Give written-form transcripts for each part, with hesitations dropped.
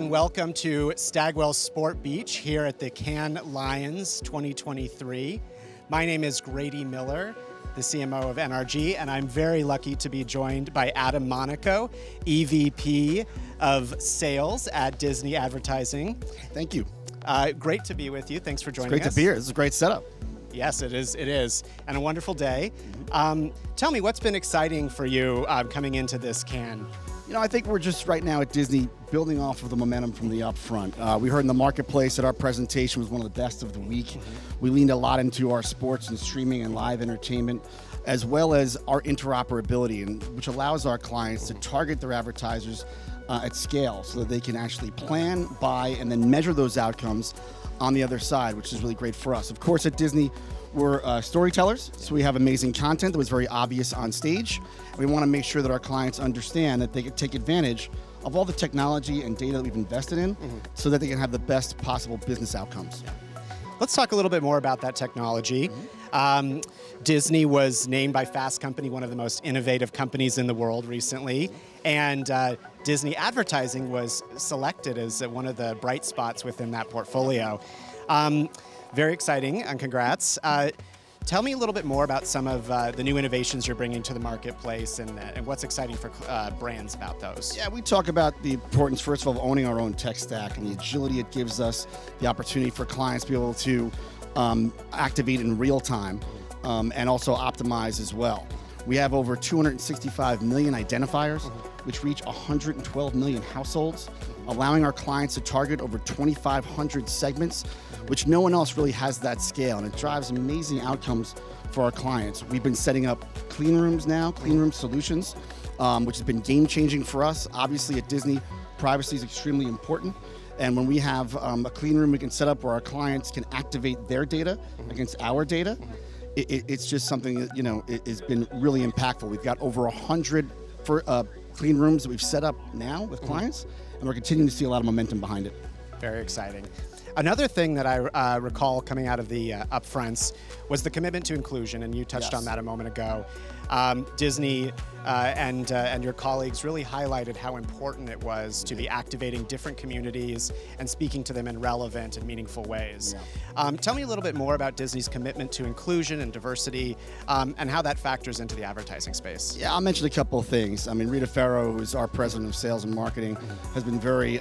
and welcome to Stagwell Sport Beach here at the Cannes Lions 2023. My name is Grady Miller, the CMO of NRG, and I'm very lucky to be joined by Adam Monaco, EVP of Sales at Disney Advertising. Thank you. Great to be with you. Thanks for joining us. Great to be here. This is a great setup. Yes, it is, and a wonderful day. Tell me, what's been exciting for you coming into this Cannes? You know, I think we're just right now at Disney building off of the momentum from the upfront. We heard in the marketplace that our presentation was one of the best of the week. We leaned a lot into our sports and streaming and live entertainment, as well as our interoperability, which allows our clients to target their advertisers at scale so that they can actually plan, buy, and then measure those outcomes on the other side, which is really great for us. Of course, at Disney, we're storytellers, so we have amazing content that was very obvious on stage. We want to make sure that our clients understand that they can take advantage of all the technology and data that we've invested in so that they can have the best possible business outcomes. Let's talk a little bit more about that technology. Disney was named by Fast Company one of the most innovative companies in the world recently, and Disney Advertising was selected as one of the bright spots within that portfolio. Very exciting, and congrats. Tell me a little bit more about some of the new innovations you're bringing to the marketplace and what's exciting for brands about those. Yeah, we talk about the importance, first of all, of owning our own tech stack and the agility it gives us, the opportunity for clients to be able to activate in real time and also optimize as well. We have over 265 million identifiers, which reach 112 million households, allowing our clients to target over 2,500 segments, which no one else really has that scale, and it drives amazing outcomes for our clients. We've been setting up clean rooms now, clean room solutions, which has been game-changing for us. Obviously at Disney, privacy is extremely important, and when we have a clean room we can set up where our clients can activate their data against our data, it's just something that, you know, it's been really impactful. We've got over 100 clean rooms that we've set up now with clients, and we're continuing to see a lot of momentum behind it. Very exciting. Another thing that I recall coming out of the upfronts was the commitment to inclusion, and you touched on that a moment ago. Disney and your colleagues really highlighted how important it was to be activating different communities and speaking to them in relevant and meaningful ways. Tell me a little bit more about Disney's commitment to inclusion and diversity and how that factors into the advertising space. Yeah, I'll mention a couple of things. I mean, Rita Farrow, who's our president of sales and marketing, has been very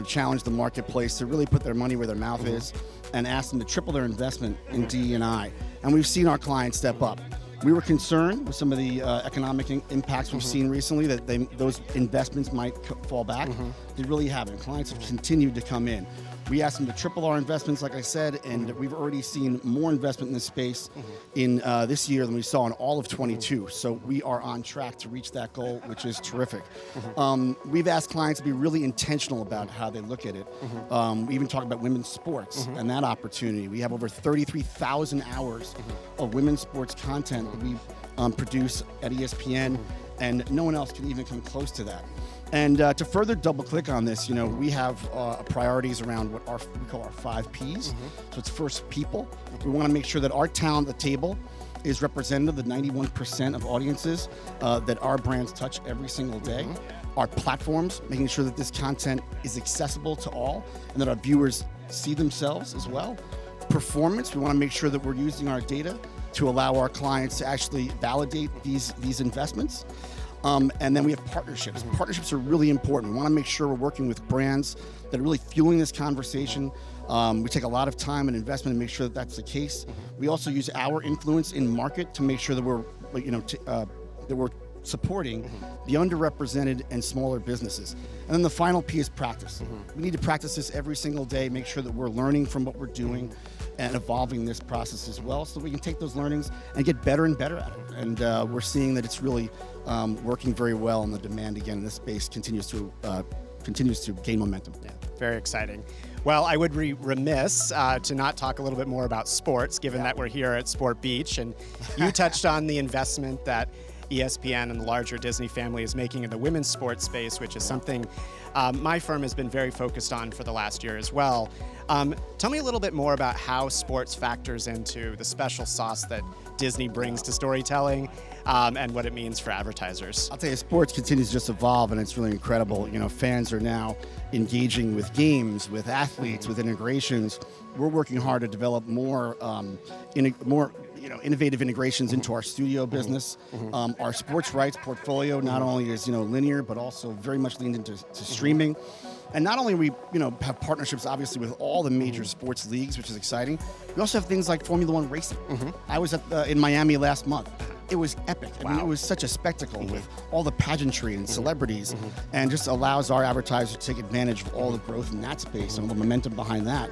challenged the marketplace to really put their money where their mouth is and asked them to triple their investment in DE&I. And we've seen our clients step up. We were concerned with some of the economic impacts we've seen recently that those investments might fall back. They really haven't. Clients have continued to come in. We asked them to triple our investments, like I said, and we've already seen more investment in this space in this year than we saw in all of 22. So we are on track to reach that goal, which is terrific. We've asked clients to be really intentional about how they look at it. We even talk about women's sports and that opportunity. We have over 33,000 hours of women's sports content that we produce at ESPN, and no one else can even come close to that. And to further double click on this, you know, we have priorities around what we call our 5 Ps. So it's first, people. We want to make sure that our talent at the table is representative of the 91% of audiences that our brands touch every single day. Our platforms, making sure that this content is accessible to all and that our viewers see themselves as well. Performance, we want to make sure that we're using our data to allow our clients to actually validate these investments. And then we have partnerships. Partnerships are really important. We want to make sure we're working with brands that are really fueling this conversation. We take a lot of time and investment to make sure that that's the case. We also use our influence in market to make sure that we're supporting the underrepresented and smaller businesses. And then the final P is practice. We need to practice this every single day, make sure that we're learning from what we're doing and evolving this process as well so that we can take those learnings and get better and better at it. And we're seeing that it's really working very well, and the demand, again, in this space continues to gain momentum. Yeah, very exciting. Well, I would be remiss to not talk a little bit more about sports, given that we're here at Sport Beach, and you touched on the investment that ESPN and the larger Disney family is making in the women's sports space, which is something my firm has been very focused on for the last year as well. Tell me a little bit more about how sports factors into the special sauce that Disney brings to storytelling, and what it means for advertisers. I'll tell you, sports continues to just evolve, and it's really incredible. Fans are now engaging with games, with athletes, with integrations. We're working hard to develop more, innovative integrations into our studio business. Our sports rights portfolio not only is linear, but also very much leaned into streaming. And not only we have partnerships obviously with all the major sports leagues, which is exciting. We also have things like Formula One racing. I was in Miami last month. It was epic. I mean, it was such a spectacle with all the pageantry and celebrities, and just allows our advertisers to take advantage of all the growth in that space and all the momentum behind that.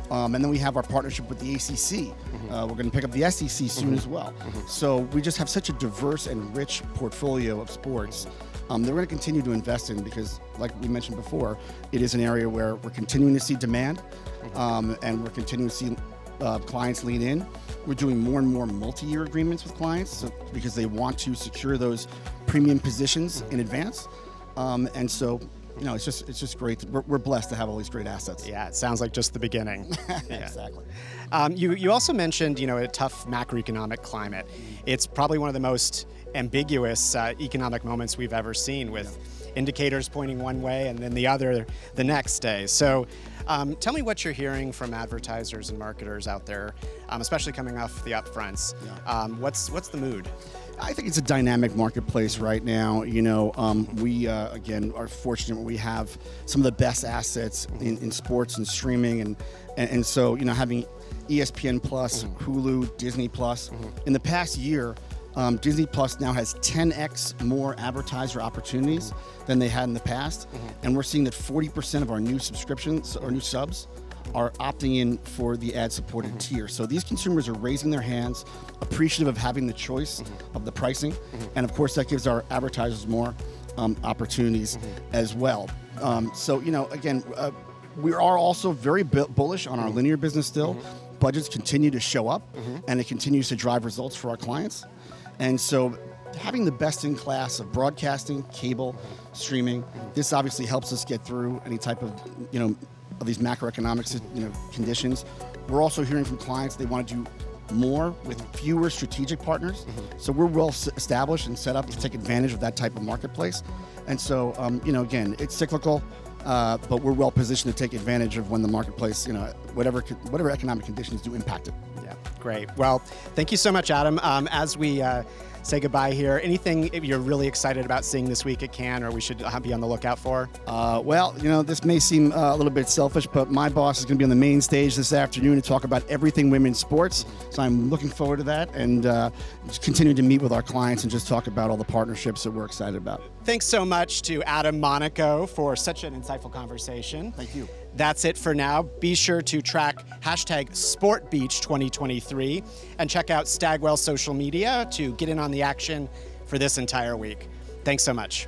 And then we have our partnership with the ACC. We're going to pick up the SEC soon as well. So we just have such a diverse and rich portfolio of sports that we're going to continue to invest in, because, like we mentioned before, it is an area where we're continuing to see demand, and we're continuing to see clients lean in. We're doing more and more multi-year agreements with clients because they want to secure those premium positions in advance. And so, it's just great. We're blessed to have all these great assets. Yeah, it sounds like just the beginning. Yeah. Exactly. You also mentioned, a tough macroeconomic climate. It's probably one of the most ambiguous economic moments we've ever seen, with indicators pointing one way and then the other the next day. So tell me what you're hearing from advertisers and marketers out there, especially coming off the upfronts. What's the mood? I think it's a dynamic marketplace right now. We again are fortunate when we have some of the best assets in sports and streaming, and so having ESPN Plus, Hulu, Disney Plus. In the past year, Disney Plus now has 10x more advertiser opportunities than they had in the past, and we're seeing that 40% of our new subscriptions or new subs are opting in for the ad-supported tier. So these consumers are raising their hands, appreciative of having the choice of the pricing, and of course that gives our advertisers more opportunities as well. Again, we are also very bullish on our linear business still. Budgets continue to show up, and it continues to drive results for our clients. And so having the best in class of broadcasting, cable, streaming, this obviously helps us get through any type of these macroeconomic conditions. We're also hearing from clients they want to do more with fewer strategic partners. So we're well established and set up to take advantage of that type of marketplace. And so again, it's cyclical, but we're well positioned to take advantage of when the marketplace, whatever economic conditions do impact it. Yeah, great. Well, thank you so much, Adam. As we say goodbye here, anything you're really excited about seeing this week at Cannes, or we should be on the lookout for? This may seem a little bit selfish, but my boss is going to be on the main stage this afternoon to talk about everything women's sports. So I'm looking forward to that, and just continue to meet with our clients and just talk about all the partnerships that we're excited about. Thanks so much to Adam Monaco for such an insightful conversation. Thank you. That's it for now. Be sure to track #SportBeach2023 and check out Stagwell social media to get in on the action for this entire week. Thanks so much.